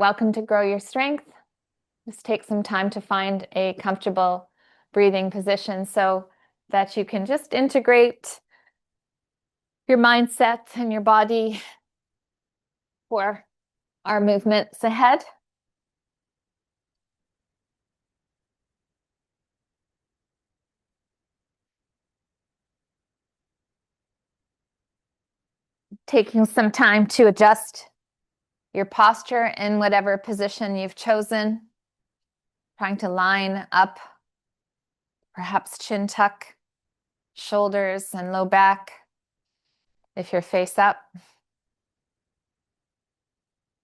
welcome to Grow Your Strength. Just take some time to find a comfortable breathing position so that you can just integrate your mindset and your body for our movements ahead. Taking some time to adjust your posture in whatever position you've chosen. Trying to line up, perhaps chin tuck, shoulders and low back if you're face up.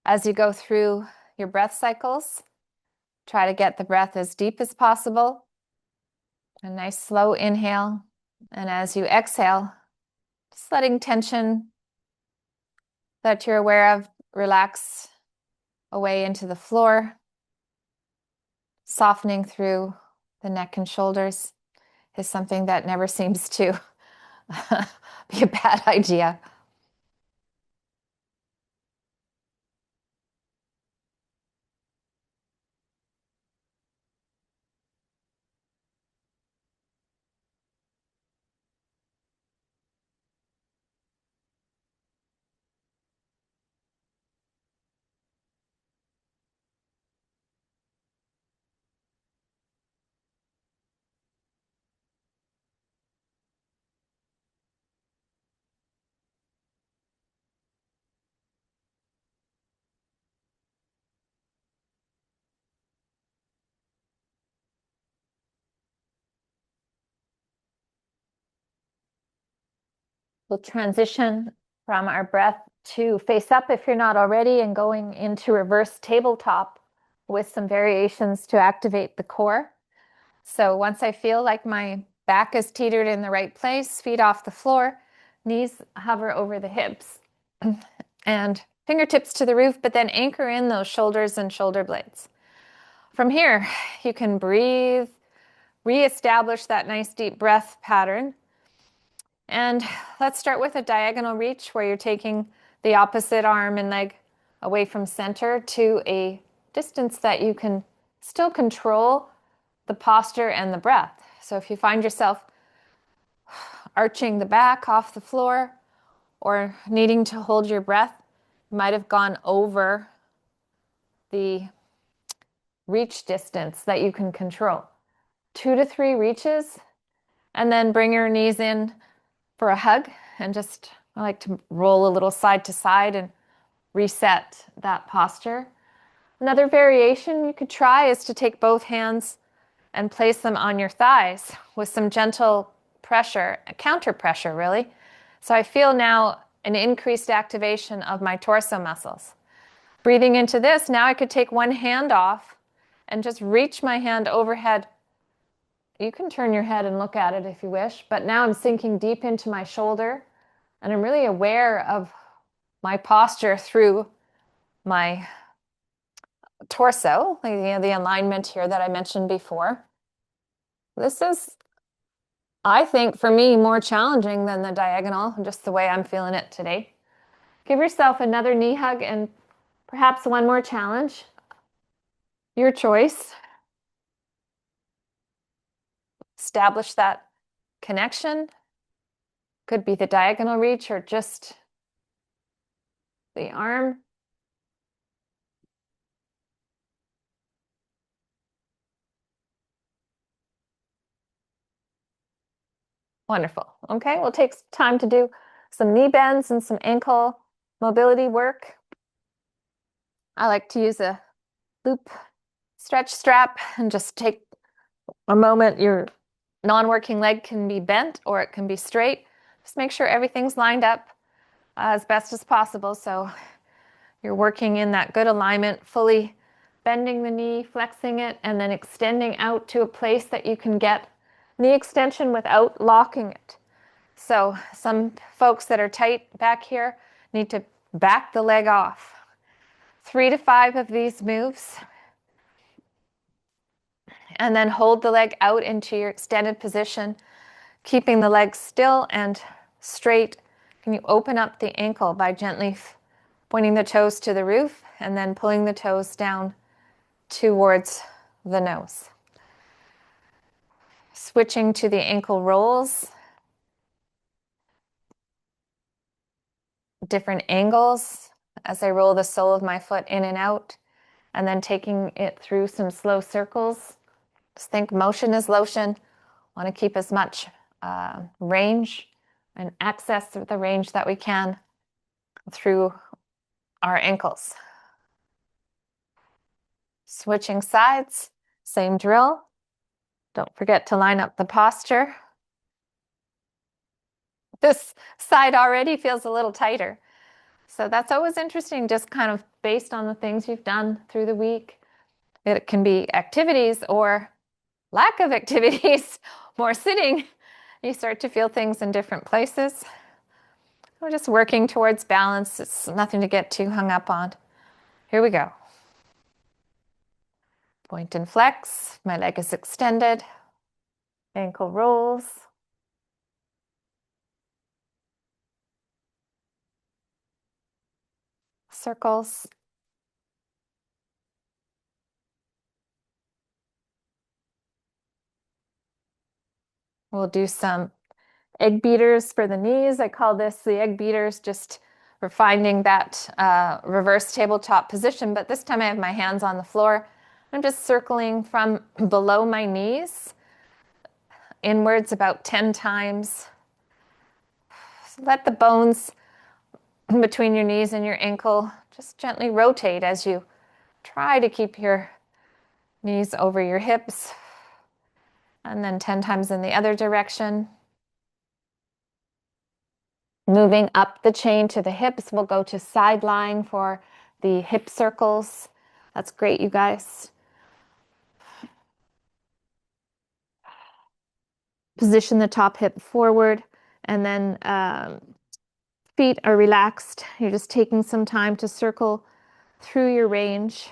As you go through your breath cycles, try to get the breath as deep as possible. A nice slow inhale. And as you exhale, just letting tension that you're aware of relax away into the floor, softening through the neck and shoulders is something that never seems to be a bad idea. We'll transition from our breath to face up if you're not already, and going into reverse tabletop with some variations to activate the core. So once I feel like my back is teetered in the right place, feet off the floor, knees hover over the hips, and fingertips to the roof, but then anchor in those shoulders and shoulder blades. From here, you can breathe, reestablish that nice deep breath pattern. And let's start with a diagonal reach where you're taking the opposite arm and leg away from center to a distance that you can still control the posture and the breath. So if you find yourself arching the back off the floor or needing to hold your breath, you might have gone over the reach distance that you can control. 2 to 3 reaches, and then bring your knees in for a hug, and just I like to roll a little side to side and reset that posture. Another variation you could try is to take both hands and place them on your thighs with some gentle pressure, counter pressure really. So I feel now an increased activation of my torso muscles. Breathing into this, now I could take one hand off and just reach my hand overhead. You can turn your head and look at it if you wish, but now I'm sinking deep into my shoulder and I'm really aware of my posture through my torso, the alignment here that I mentioned before. This is, I think, for me, more challenging than the diagonal, just the way I'm feeling it today. Give yourself another knee hug and perhaps one more challenge. Your choice. Establish that connection. Could be the diagonal reach or just the arm. Wonderful. Okay, we'll take time to do some knee bends and some ankle mobility work. I like to use a loop stretch strap and just take a moment. Your non-working leg can be bent or it can be straight. Just make sure everything's lined up as best as possible so you're working in that good alignment, fully bending the knee, flexing it, and then extending out to a place that you can get knee extension without locking it. So some folks that are tight back here need to back the leg off. 3 to 5 of these moves. And then hold the leg out into your extended position, keeping the leg still and straight. Can you open up the ankle by gently pointing the toes to the roof and then pulling the toes down towards the nose. Switching to the ankle rolls, different angles as I roll the sole of my foot in and out, and then taking it through some slow circles. Just think motion is lotion. Want to keep as much range and access to the range that we can through our ankles. Switching sides, same drill. Don't forget to line up the posture. This side already feels a little tighter. So that's always interesting, just kind of based on the things you've done through the week. It can be activities or lack of activities, more sitting. You start to feel things in different places. We're just working towards balance. It's nothing to get too hung up on. Here we go. Point and flex. My leg is extended. Ankle rolls. Circles. We'll do some egg beaters for the knees. I call this the egg beaters, just for finding that reverse tabletop position. But this time I have my hands on the floor. I'm just circling from below my knees inwards about 10 times. So let the bones between your knees and your ankle just gently rotate as you try to keep your knees over your hips. And then 10 times in the other direction. Moving up the chain to the hips, we'll go to side lying for the hip circles. That's great, you guys. Position the top hip forward, and then feet are relaxed. You're just taking some time to circle through your range.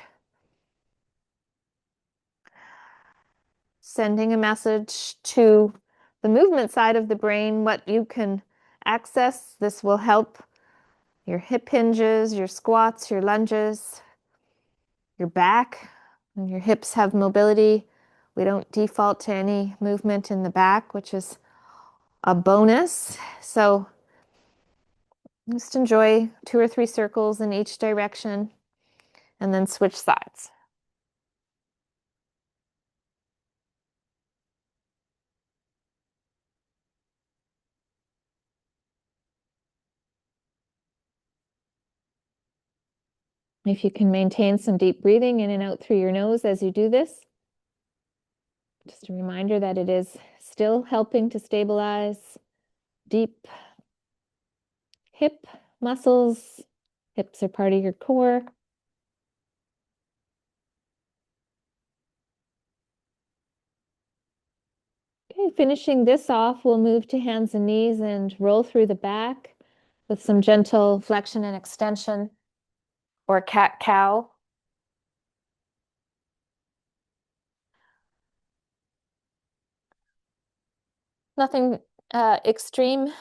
Sending a message to the movement side of the brain, what you can access. This will help your hip hinges, your squats, your lunges, your back, and your hips have mobility. We don't default to any movement in the back, which is a bonus. So just enjoy 2 or 3 circles in each direction and then switch sides. If you can maintain some deep breathing in and out through your nose as you do this, just a reminder that it is still helping to stabilize deep hip muscles. Hips are part of your core. Okay, finishing this off, we'll move to hands and knees and roll through the back with some gentle flexion and extension, or cat-cow. Nothing extreme,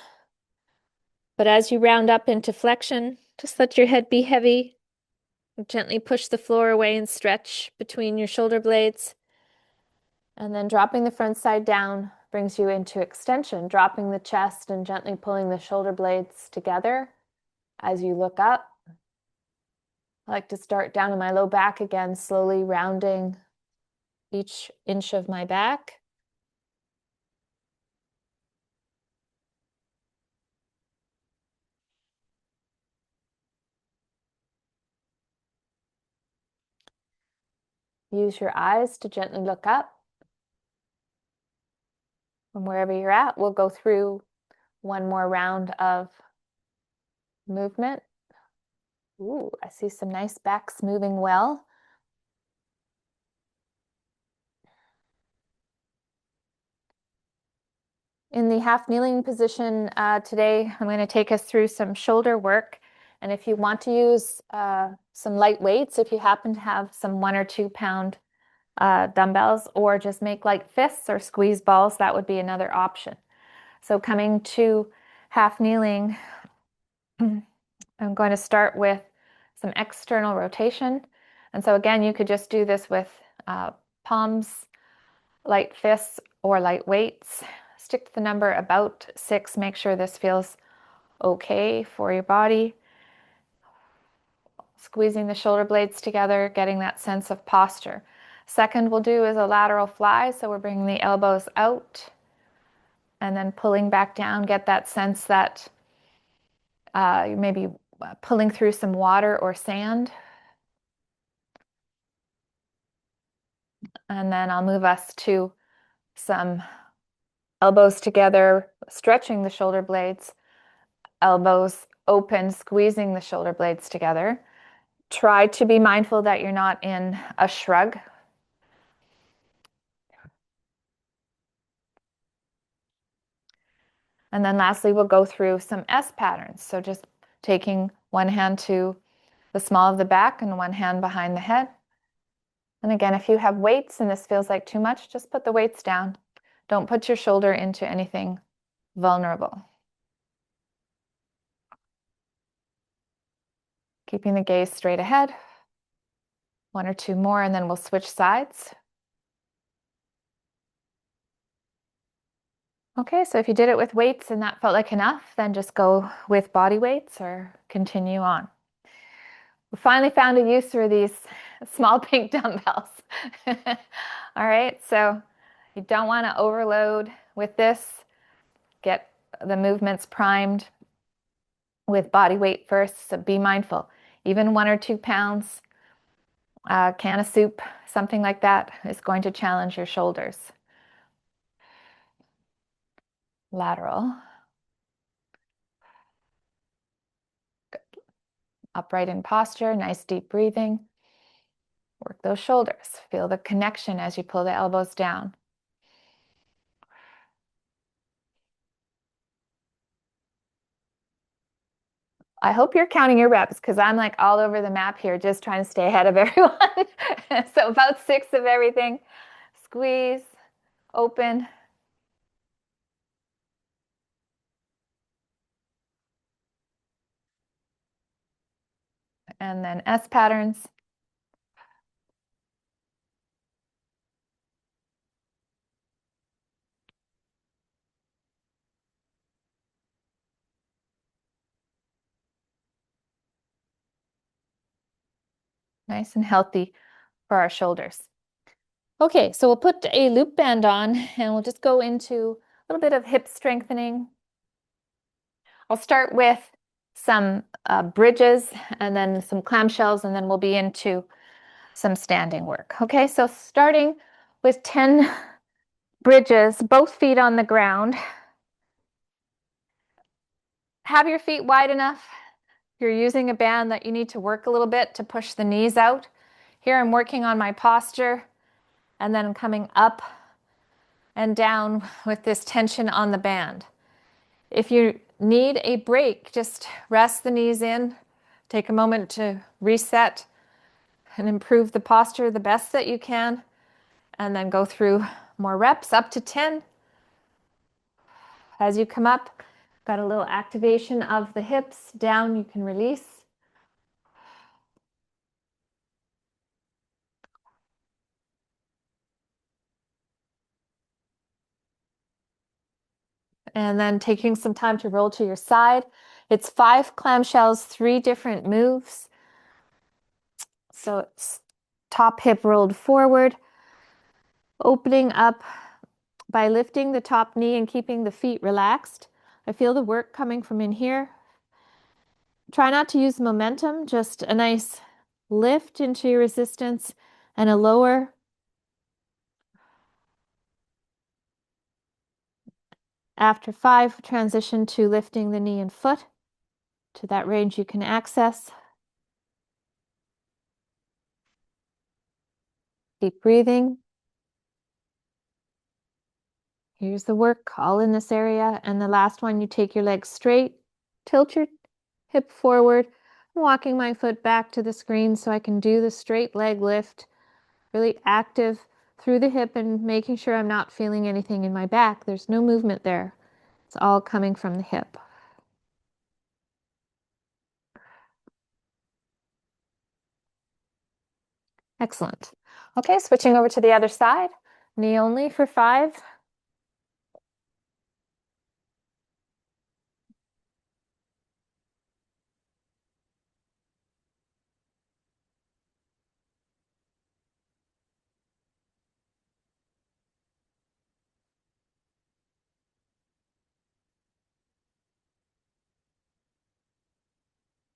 but as you round up into flexion, just let your head be heavy. Gently push the floor away and stretch between your shoulder blades. And then dropping the front side down brings you into extension, dropping the chest and gently pulling the shoulder blades together as you look up. I like to start down in my low back again, slowly rounding each inch of my back. Use your eyes to gently look up. From wherever you're at, we'll go through one more round of movement. Ooh, I see some nice backs moving well. In the half kneeling position today, I'm going to take us through some shoulder work. And if you want to use some light weights, if you happen to have some 1 or 2 pound dumbbells, or just make light fists or squeeze balls, that would be another option. So coming to half kneeling, I'm going to start with some external rotation. And so again, you could just do this with palms, light fists, or light weights. Stick to the number about 6. Make sure this feels okay for your body. Squeezing the shoulder blades together, getting that sense of posture. Second we'll do is a lateral fly. So we're bringing the elbows out and then pulling back down. Get that sense that you may be pulling through some water or sand. And then I'll move us to some elbows together, stretching the shoulder blades, elbows open, squeezing the shoulder blades together. Try to be mindful that you're not in a shrug. And then lastly, we'll go through some S patterns. So just taking one hand to the small of the back and one hand behind the head. And again, if you have weights and this feels like too much, just put the weights down. Don't put your shoulder into anything vulnerable. Keeping the gaze straight ahead. 1 or 2 more, and then we'll switch sides. Okay, so if you did it with weights and that felt like enough, then just go with body weights or continue on. We finally found a use for these small pink dumbbells. All right, so you don't want to overload with this. Get the movements primed with body weight first, so be mindful. Even 1 or 2 pounds, a can of soup, something like that is going to challenge your shoulders. Lateral. Good. Upright in posture, nice deep breathing. Work those shoulders. Feel the connection as you pull the elbows down. I hope you're counting your reps because I'm like all over the map here, just trying to stay ahead of everyone. So about 6 of everything. Squeeze, open. And then S patterns. Nice and healthy for our shoulders. Okay, so we'll put a loop band on and we'll just go into a little bit of hip strengthening. I'll start with some bridges and then some clamshells, and then we'll be into some standing work. Okay, so starting with 10 bridges, both feet on the ground. Have your feet wide enough. You're using a band that you need to work a little bit to push the knees out. Here I'm working on my posture and then coming up and down with this tension on the band. If you need a break, just rest the knees in, take a moment to reset and improve the posture the best that you can, and then go through more reps up to 10. As you come up, got a little activation of the hips. Down, you can release. And then taking some time to roll to your side. It's 5 clamshells, 3 different moves. So it's top hip rolled forward, opening up by lifting the top knee and keeping the feet relaxed. I feel the work coming from in here. Try not to use momentum, just a nice lift into your resistance and a lower. After 5, transition to lifting the knee and foot to that range you can access. Deep breathing. Here's the work all in this area. And the last one, you take your legs straight, tilt your hip forward. I'm walking my foot back to the screen so I can do the straight leg lift, really active through the hip and making sure I'm not feeling anything in my back. There's no movement there. It's all coming from the hip. Excellent. Okay, switching over to the other side. Knee only for 5.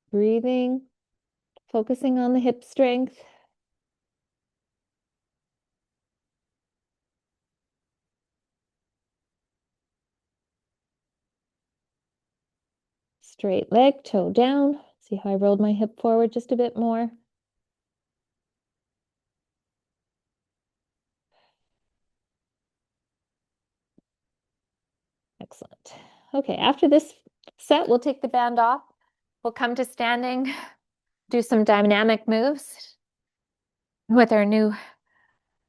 Breathing, focusing on the hip strength. Straight leg, toe down. See how I rolled my hip forward just a bit more. Excellent. Okay, after this set, we'll take the band off. We'll come to standing, do some dynamic moves with our new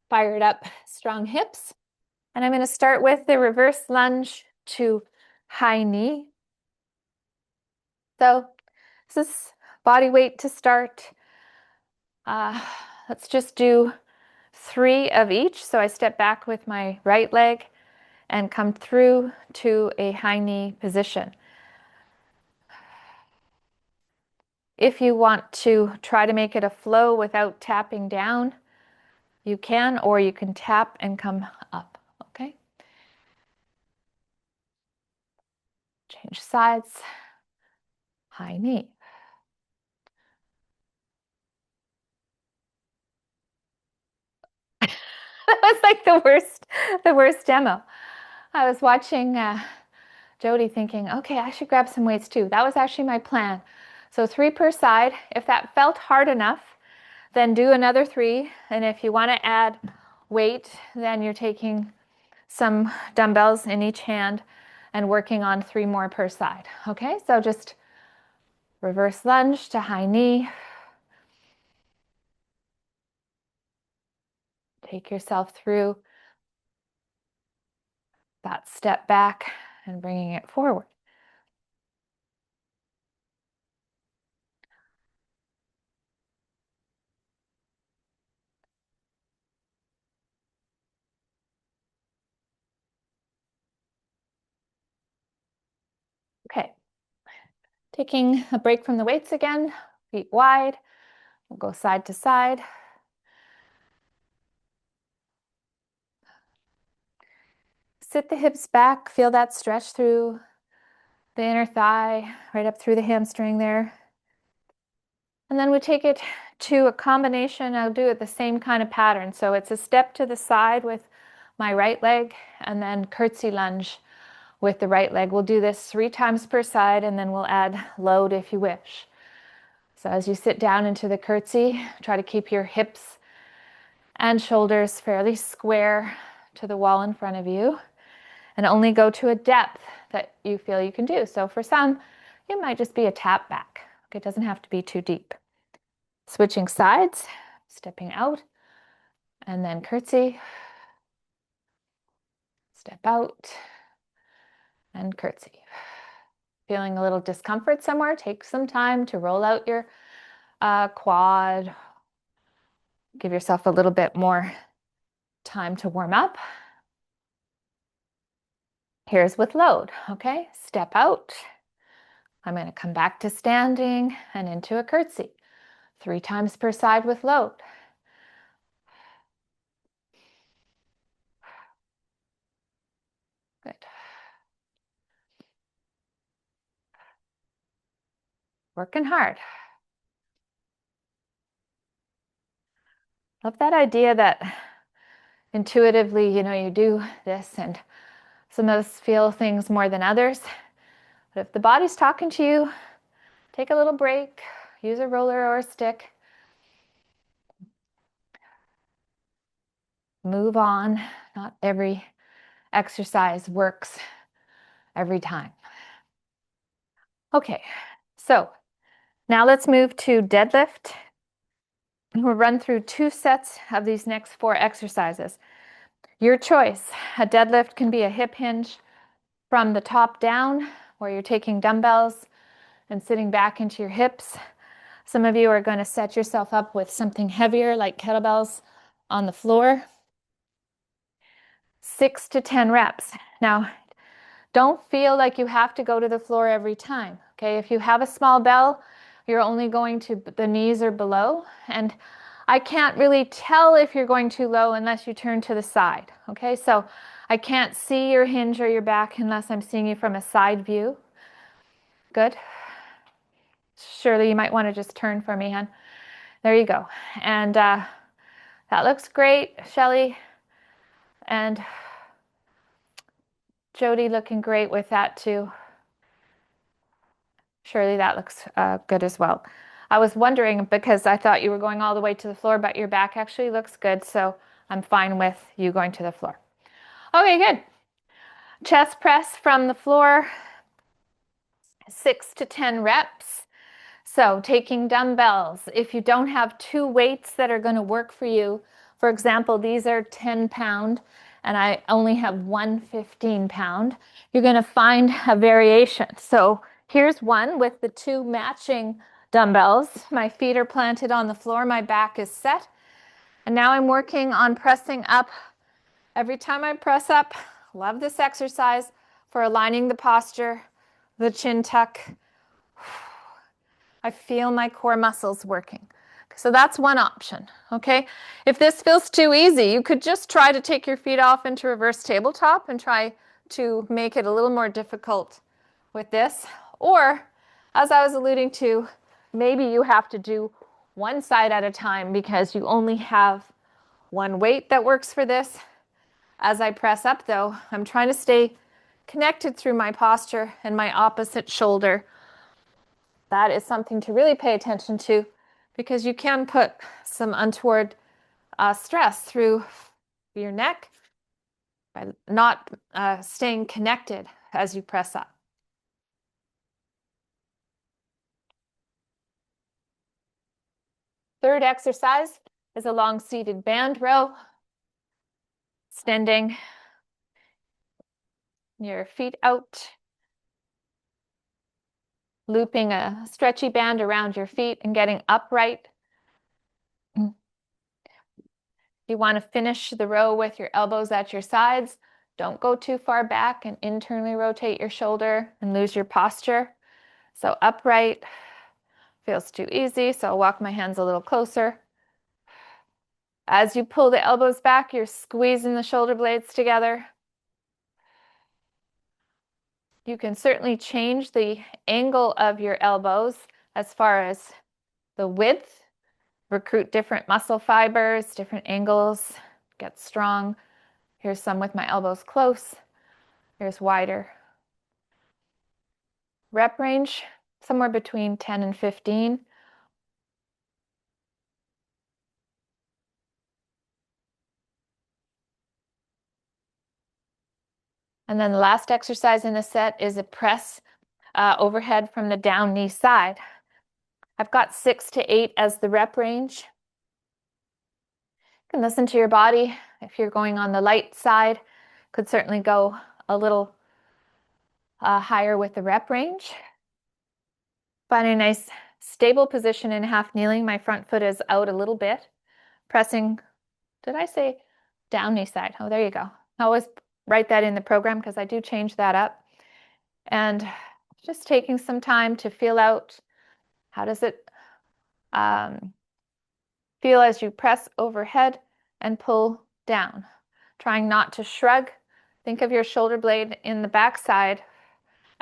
fired up, strong hips. And I'm going to start with the reverse lunge to high knee. So this is body weight to start. Let's just do 3 of each. So I step back with my right leg and come through to a high knee position. If you want to try to make it a flow without tapping down, you can, or you can tap and come up, okay? Change sides, high knee. That was like the worst demo. I was watching Jody thinking, okay, I should grab some weights too. That was actually my plan. So 3 per side. If that felt hard enough, then do another 3. And if you want to add weight, then you're taking some dumbbells in each hand and working on 3 more per side. Okay, so just reverse lunge to high knee. Take yourself through that step back and bringing it forward. Okay, taking a break from the weights again, feet wide. We'll go side to side. Sit the hips back, feel that stretch through the inner thigh, right up through the hamstring there. And then we take it to a combination. I'll do it the same kind of pattern. So it's a step to the side with my right leg and then curtsy lunge with the right leg. We'll do this 3 times per side and then we'll add load if you wish. So as you sit down into the curtsy, try to keep your hips and shoulders fairly square to the wall in front of you and only go to a depth that you feel you can do. So for some, it might just be a tap back. Okay, it doesn't have to be too deep. Switching sides, stepping out, and then curtsy, step out, and curtsy. Feeling a little discomfort somewhere, take some time to roll out your quad. Give yourself a little bit more time to warm up. Here's with load, okay? Step out. I'm going to come back to standing and into a curtsy. 3 times per side with load. Good. Working hard. Love that idea that intuitively, you do this and some of us feel things more than others. But if the body's talking to you, take a little break, use a roller or a stick. Move on. Not every exercise works every time. Okay, so now let's move to deadlift. We'll run through 2 sets of these next 4 exercises. Your choice. A deadlift can be a hip hinge from the top down, where you're taking dumbbells and sitting back into your hips. Some of you are going to set yourself up with something heavier like kettlebells on the floor. 6 to 10 reps. Now, don't feel like you have to go to the floor every time. Okay, if you have a small bell, you're only going to the knees or below. And I can't really tell if you're going too low unless you turn to the side. Okay, so I can't see your hinge or your back unless I'm seeing you from a side view. Good. Shirley, you might want to just turn for me, hon. There you go. And that looks great, Shelly. And Jody looking great with that too. Surely that looks good as well. I was wondering because I thought you were going all the way to the floor, but your back actually looks good, so I'm fine with you going to the floor. Okay, good. Chest press from the floor, 6 to 10 reps. So taking dumbbells, if you don't have two weights that are going to work for you, for example, these are 10-pound and I only have one 15-pound, you're going to find a variation. So here's one with the two matching dumbbells. My feet are planted on the floor, my back is set. And now I'm working on pressing up. Every time I press up, love this exercise for aligning the posture, the chin tuck. I feel my core muscles working. So that's one option, okay? If this feels too easy, you could just try to take your feet off into reverse tabletop and try to make it a little more difficult with this. Or, as I was alluding to, maybe you have to do one side at a time because you only have one weight that works for this. As I press up though, I'm trying to stay connected through my posture and my opposite shoulder. That is something to really pay attention to because you can put some untoward stress through your neck by not staying connected as you press up. Third exercise is a long seated band row, extending your feet out, looping a stretchy band around your feet and getting upright. You want to finish the row with your elbows at your sides. Don't go too far back and internally rotate your shoulder and lose your posture. So upright feels too easy, so I'll walk my hands a little closer. As you pull the elbows back, you're squeezing the shoulder blades together. You can certainly change the angle of your elbows as far as the width, recruit different muscle fibers, different angles, get strong. Here's some with my elbows close. Here's wider. Rep range, somewhere between 10 and 15. And then the last exercise in the set is a press overhead from the down knee side. I've got 6 to 8 as the rep range. You can listen to your body. If you're going on the light side, could certainly go a little higher with the rep range. Find a nice stable position in half kneeling. My front foot is out a little bit. Pressing, did I say down knee side? Oh, there you go. I always write that in the program because I do change that up. And just taking some time to feel out how does it feel as you press overhead and pull down. Trying not to shrug. Think of your shoulder blade in the back side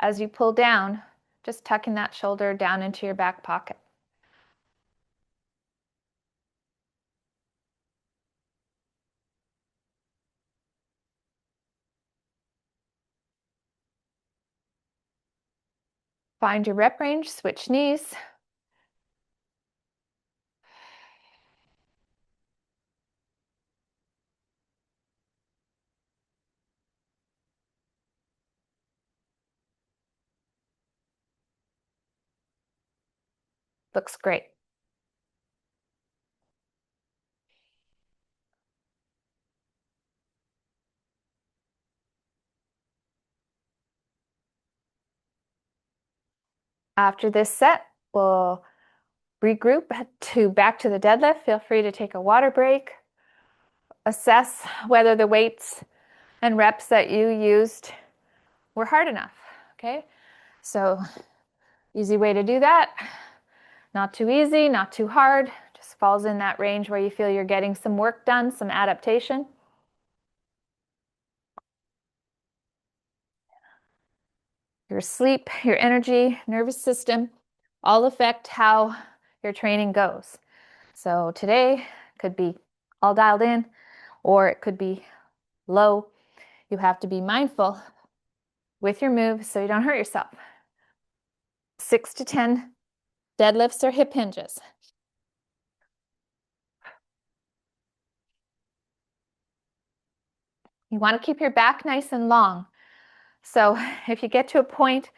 as you pull down, just tucking that shoulder down into your back pocket. Find your rep range, switch knees. Looks great. After this set, we'll regroup to back to the deadlift. Feel free to take a water break. Assess whether the weights and reps that you used were hard enough, okay? So easy way to do that. Not too easy, not too hard. Just falls in that range where you feel you're getting some work done, some adaptation. Your sleep, your energy, nervous system, all affect how your training goes. So today could be all dialed in, or it could be low. You have to be mindful with your moves so you don't hurt yourself. 6 to 10 deadlifts or hip hinges. You want to keep your back nice and long. So if you get to a point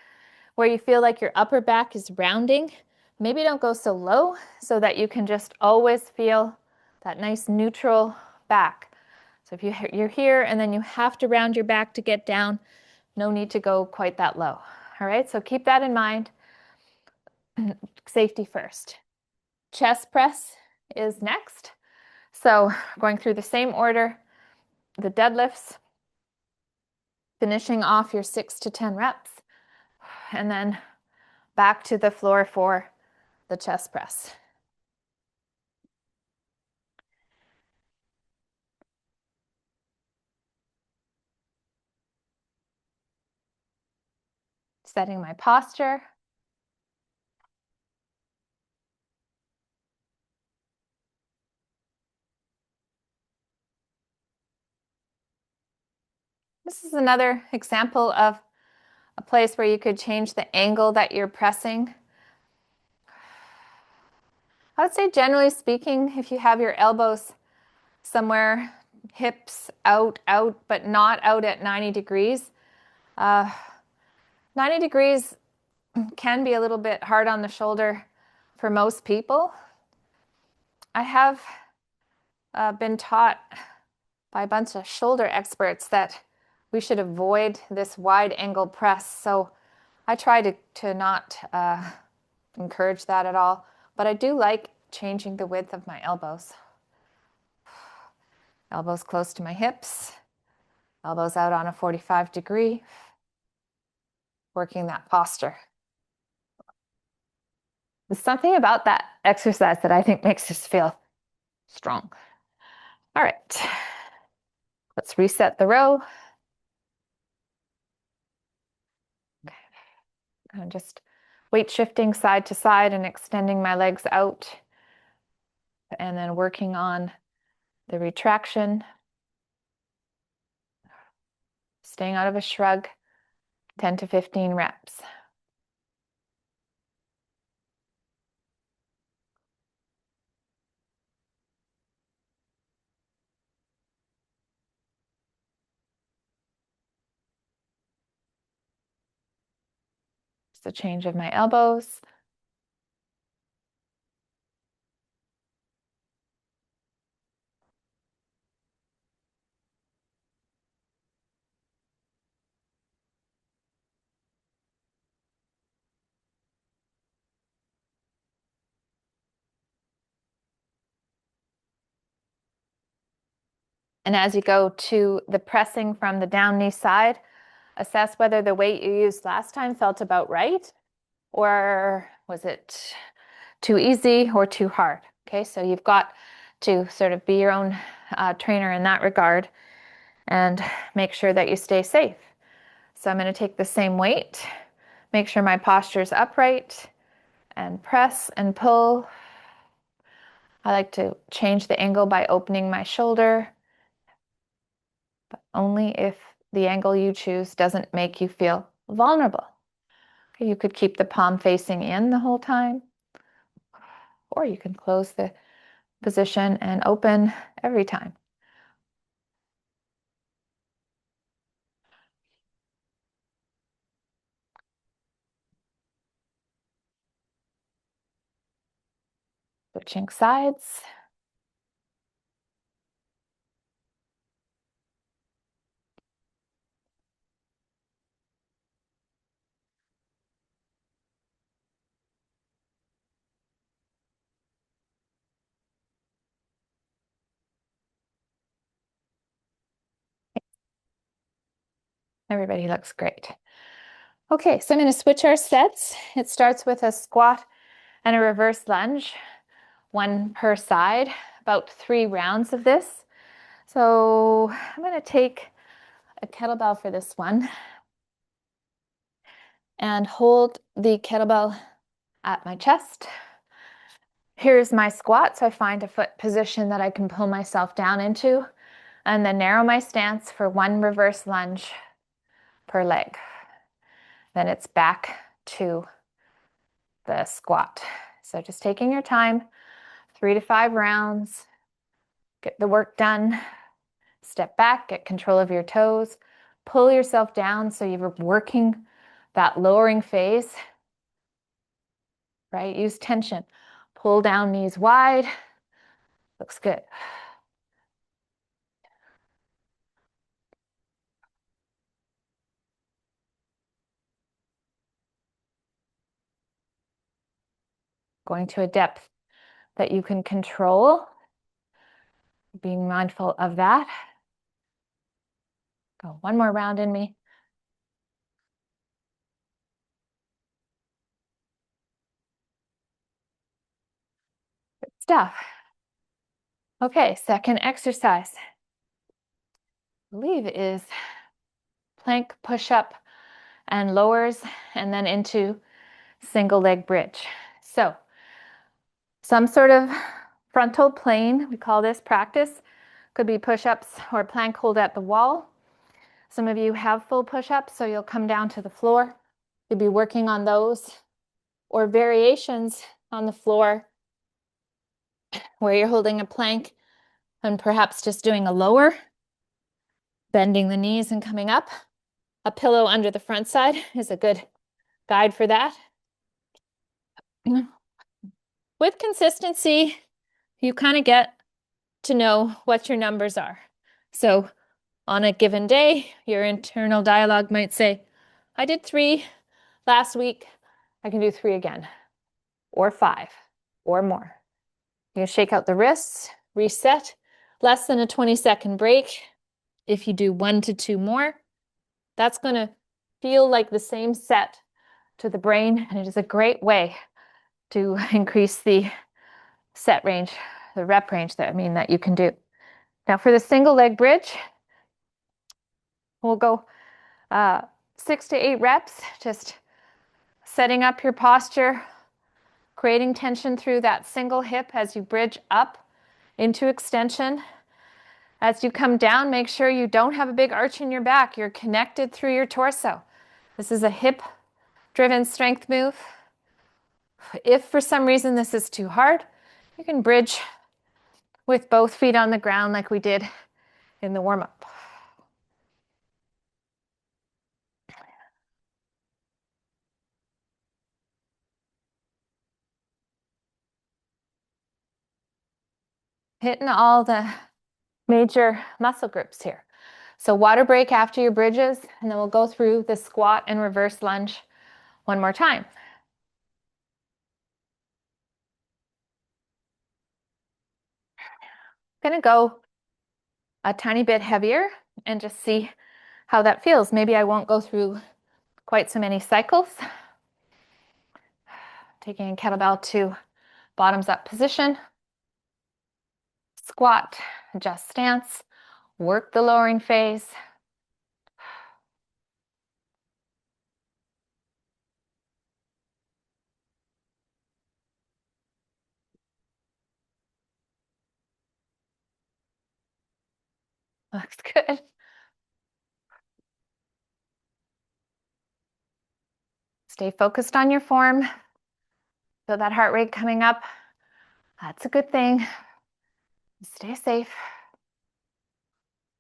where you feel like your upper back is rounding, maybe don't go so low so that you can just always feel that nice neutral back. So if you're here and then you have to round your back to get down, no need to go quite that low. All right, so keep that in mind. Safety first. Chest press is next. So going through the same order, the deadlifts, finishing off your 6 to 10 reps, and then back to the floor for the chest press. Setting my posture. This is another example of a place where you could change the angle that you're pressing. I would say generally speaking, if you have your elbows somewhere, hips out, but not out at 90 degrees. 90 degrees can be a little bit hard on the shoulder for most people. I have been taught by a bunch of shoulder experts that we should avoid this wide angle press. So I try to not encourage that at all, but I do like changing the width of my elbows. Elbows close to my hips, elbows out on a 45 degree, working that posture. There's something about that exercise that I think makes us feel strong. All right, let's reset the row. Okay. I'm just weight shifting side to side and extending my legs out, and then working on the retraction, staying out of a shrug, 10 to 15 reps. Just a change of my elbows. And as you go to the pressing from the down knee side, assess whether the weight you used last time felt about right, or was it too easy or too hard? Okay, so you've got to sort of be your own trainer in that regard and make sure that you stay safe. So I'm going to take the same weight, make sure my posture is upright, and press and pull. I like to change the angle by opening my shoulder, but only if the angle you choose doesn't make you feel vulnerable. Okay, you could keep the palm facing in the whole time, or you can close the position and open every time. Switching sides. Everybody looks great. Okay, so I'm going to switch our sets. It starts with a squat and a reverse lunge, one per side, about 3 rounds of this. So I'm going to take a kettlebell for this one and hold the kettlebell at my chest. Here's my squat, so I find a foot position that I can pull myself down into, and then narrow my stance for 1 reverse lunge per leg. Then it's back to the squat. So just taking your time, 3 to 5 rounds, get the work done, step back, get control of your toes, pull yourself down so you're working that lowering phase, right? Use tension. Pull down, knees wide. Looks good. Going to a depth that you can control. Being mindful of that. Go one more round in me. Good stuff. Okay, second exercise, I believe is plank push-up and lowers, and then into single leg bridge. So some sort of frontal plane, we call this practice. Could be push-ups or plank hold at the wall. Some of you have full push-ups, so you'll come down to the floor. You'll be working on those, or variations on the floor where you're holding a plank and perhaps just doing a lower, bending the knees and coming up. A pillow under the front side is a good guide for that. With consistency, you kind of get to know what your numbers are. So on a given day, your internal dialogue might say, I did 3 last week, I can do 3 again, or 5, or more. You shake out the wrists, reset, less than a 20-second break. If you do 1 to 2 more, that's going to feel like the same set to the brain, and it is a great way to increase the set range, the rep range that you can do. Now for the single leg bridge, we'll go 6 to 8 reps, just setting up your posture, creating tension through that single hip as you bridge up into extension. As you come down, make sure you don't have a big arch in your back. You're connected through your torso. This is a hip-driven strength move. If for some reason this is too hard, you can bridge with both feet on the ground like we did in the warm-up. Hitting all the major muscle groups here. So water break after your bridges, and then we'll go through the squat and reverse lunge one more time. I'm gonna go a tiny bit heavier and just see how that feels. Maybe I won't go through quite so many cycles. Taking a kettlebell to bottoms up position. Squat, adjust stance, work the lowering phase. Looks good. Stay focused on your form. Feel that heart rate coming up. That's a good thing. Stay safe.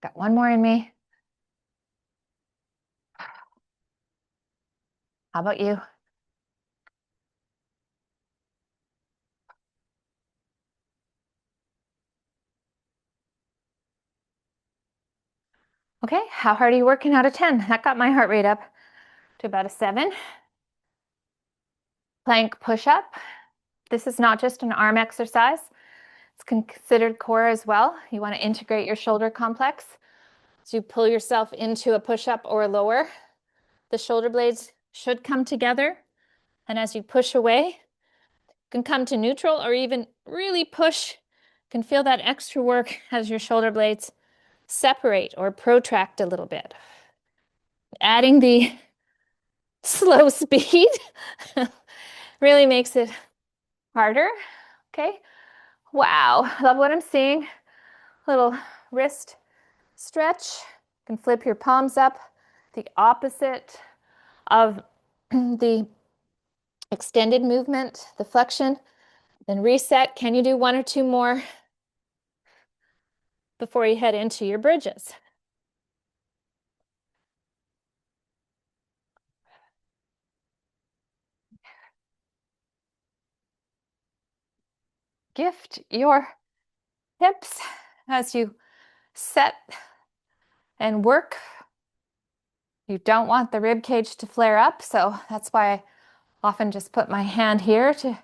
Got one more in me. How about you? Okay, how hard are you working out of 10? That got my heart rate up to about a 7. Plank push-up. This is not just an arm exercise. It's considered core as well. You want to integrate your shoulder complex. As you pull yourself into a push-up or a lower, the shoulder blades should come together. And as you push away, you can come to neutral or even really push. You can feel that extra work as your shoulder blades separate or protract a little bit. Adding the slow speed really makes it harder. Okay. Wow. Love what I'm seeing. Little wrist stretch. You can flip your palms up, the opposite of the extended movement, the flexion. Then reset. Can you do one or two more before you head into your bridges? Gift your hips as you set and work. You don't want the rib cage to flare up, so that's why I often just put my hand here to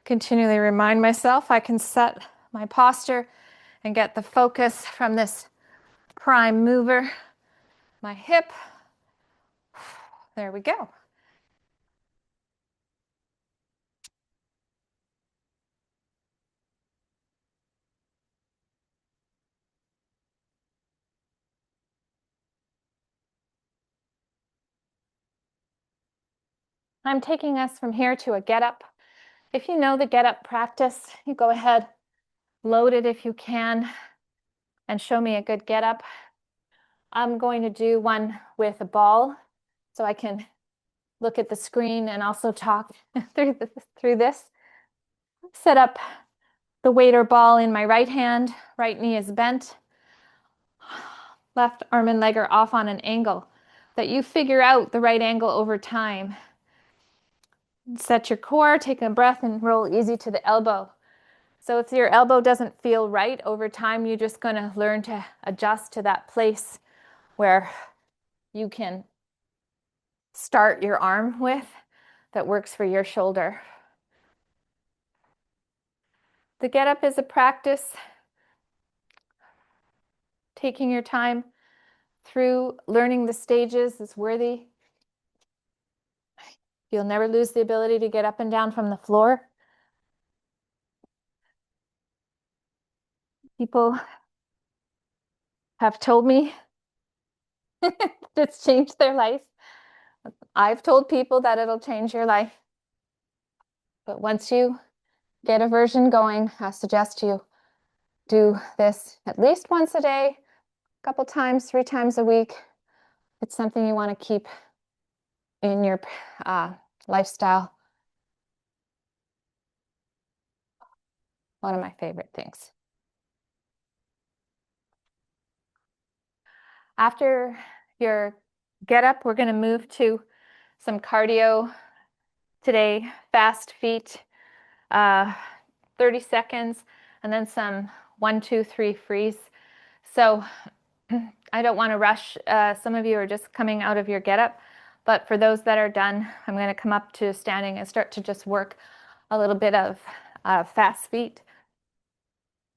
continually remind myself I can set my posture and get the focus from this prime mover, my hip. There we go. I'm taking us from here to a get up. If you know the get up practice, you go ahead, load it if you can, and show me a good get up. I'm going to do one with a ball so I can look at the screen and also talk through this. Set up the weight or ball in my right hand, right knee is bent, left arm and leg are off on an angle that you figure out the right angle over time. Set your core, take a breath and roll easy to the elbow. So if your elbow doesn't feel right over time, you're just going to learn to adjust to that place where you can start your arm with that works for your shoulder. The get up is a practice, taking your time through learning the stages is worthy. You'll never lose the ability to get up and down from the floor. People have told me it's changed their life. I've told people that it'll change your life. But once you get a version going, I suggest you do this at least once a day, a couple times, 3 times a week. It's something you want to keep in your lifestyle. One of my favorite things. After your get up, we're going to move to some cardio today, fast feet, 30 seconds, and then some 1, 2, 3 freeze. So I don't want to rush. Some of you are just coming out of your get up, but for those that are done, I'm going to come up to standing and start to just work a little bit of fast feet.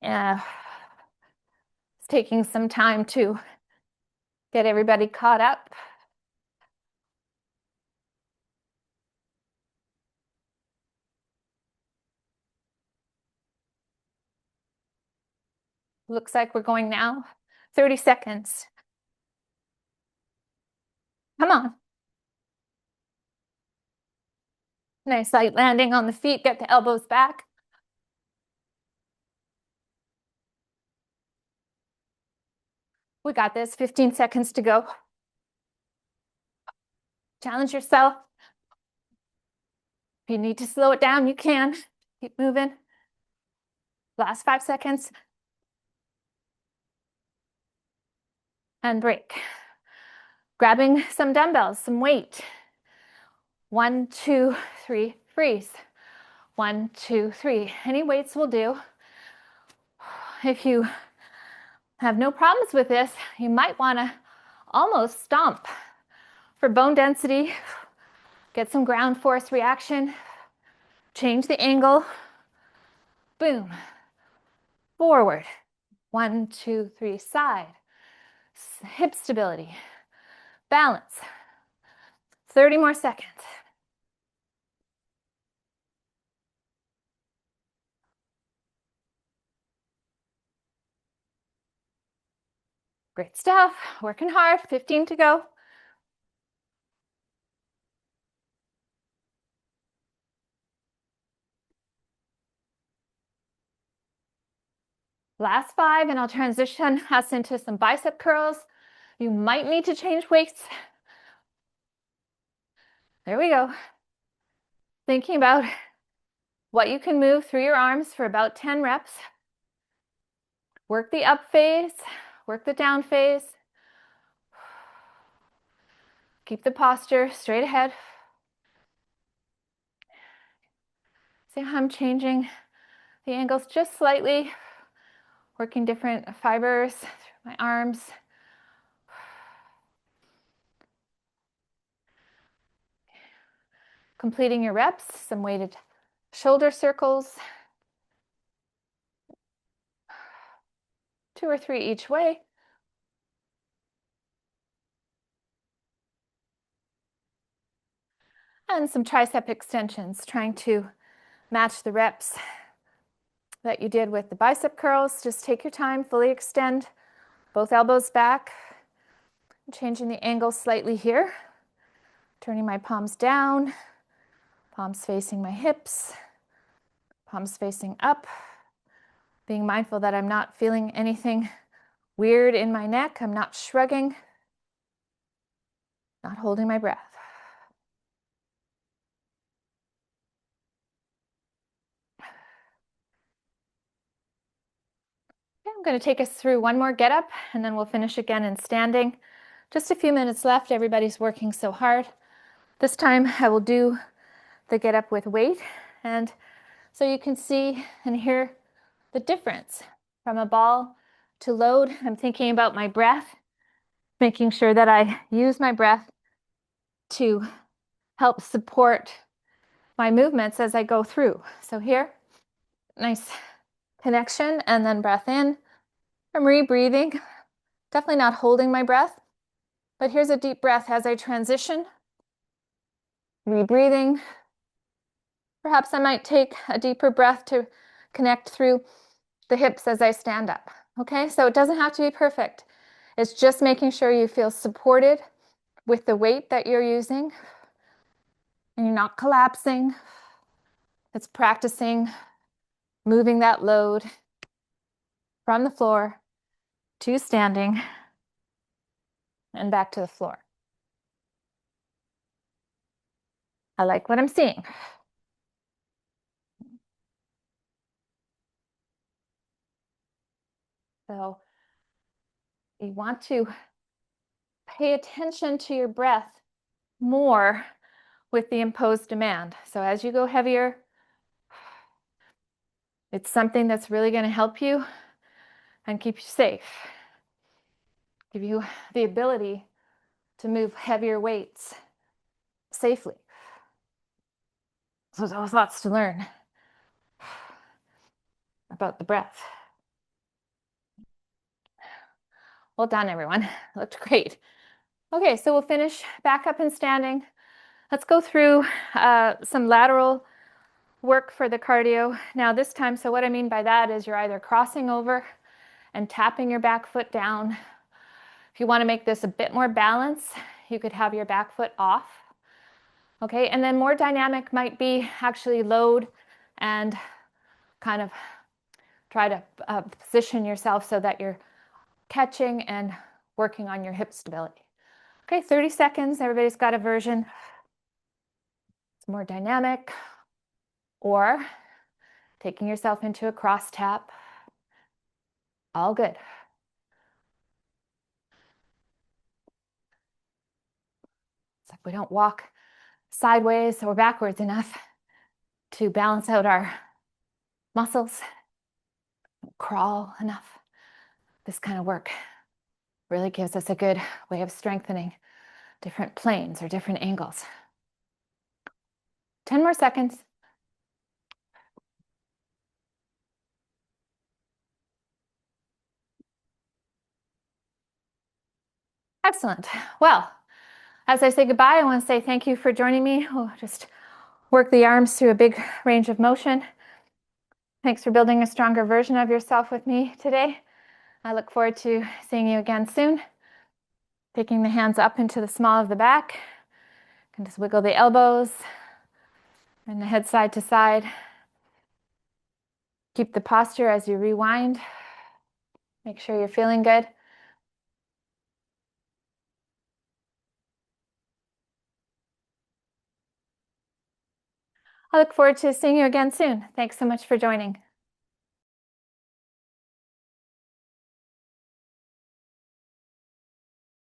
It's taking some time to get everybody caught up. Looks like we're going now. 30 seconds. Come on. Nice light landing on the feet. Get the elbows back. We got this. 15 seconds to go. Challenge yourself. If you need to slow it down, you can. Keep moving. Last 5 seconds. And break. Grabbing some dumbbells, some weight. 1, 2, 3, freeze. 1, 2, 3. Any weights will do. If you have no problems with this, you might want to almost stomp for bone density. Get some ground force reaction. Change the angle. Boom. Forward. 1, 2, 3, side. hip stability, balance. 30 more seconds. Great stuff. Working hard. 15 to go. Last 5, and I'll transition us into some bicep curls. You might need to change weights. There we go. Thinking about what you can move through your arms for about 10 reps. Work the up phase, work the down phase. Keep the posture straight ahead. See how I'm changing the angles just slightly, working different fibers through my arms. Completing your reps, some weighted shoulder circles, 2 or 3 each way. And some tricep extensions, trying to match the reps that you did with the bicep curls. Just take your time, fully extend both elbows back, changing the angle slightly here, turning my palms down, palms facing my hips, palms facing up, being mindful that I'm not feeling anything weird in my neck. I'm not shrugging, not holding my breath. Okay, I'm going to take us through one more get up, and then we'll finish again in standing. Just a few minutes left. Everybody's working so hard. This time I will do the get up with weight, and so you can see and hear the difference from a ball to load. I'm thinking about my breath, making sure that I use my breath to help support my movements as I go through. So here, nice connection, and then breath in. I'm rebreathing, definitely not holding my breath, but here's a deep breath as I transition. Rebreathing. Perhaps I might take a deeper breath to connect through the hips as I stand up. Okay, so it doesn't have to be perfect. It's just making sure you feel supported with the weight that you're using and you're not collapsing. It's practicing moving that load from the floor to standing and back to the floor. I like what I'm seeing. So you want to pay attention to your breath more with the imposed demand. So as you go heavier, it's something that's really going to help you and keep you safe. Give you the ability to move heavier weights safely. So there's lots to learn about the breath. Well done, everyone. Looked great. Okay, so we'll finish back up and standing. Let's go through some lateral work for the cardio. Now this time, so what I mean by that is you're either crossing over and tapping your back foot down. If you want to make this a bit more balanced, you could have your back foot off. Okay, and then more dynamic might be actually load and kind of try to position yourself so that you're catching and working on your hip stability. Okay, 30 seconds. Everybody's got a version. It's more dynamic. Or taking yourself into a cross tap. All good. It's like we don't walk sideways or backwards enough to balance out our muscles. Crawl enough. This kind of work really gives us a good way of strengthening different planes or different angles. 10 more seconds. Excellent. Well, as I say goodbye, I want to say thank you for joining me. We'll just work the arms through a big range of motion. Thanks for building a stronger version of yourself with me today. I look forward to seeing you again soon. Taking the hands up into the small of the back. You can just wiggle the elbows and the head side to side. Keep the posture as you rewind. Make sure you're feeling good. I look forward to seeing you again soon. Thanks so much for joining.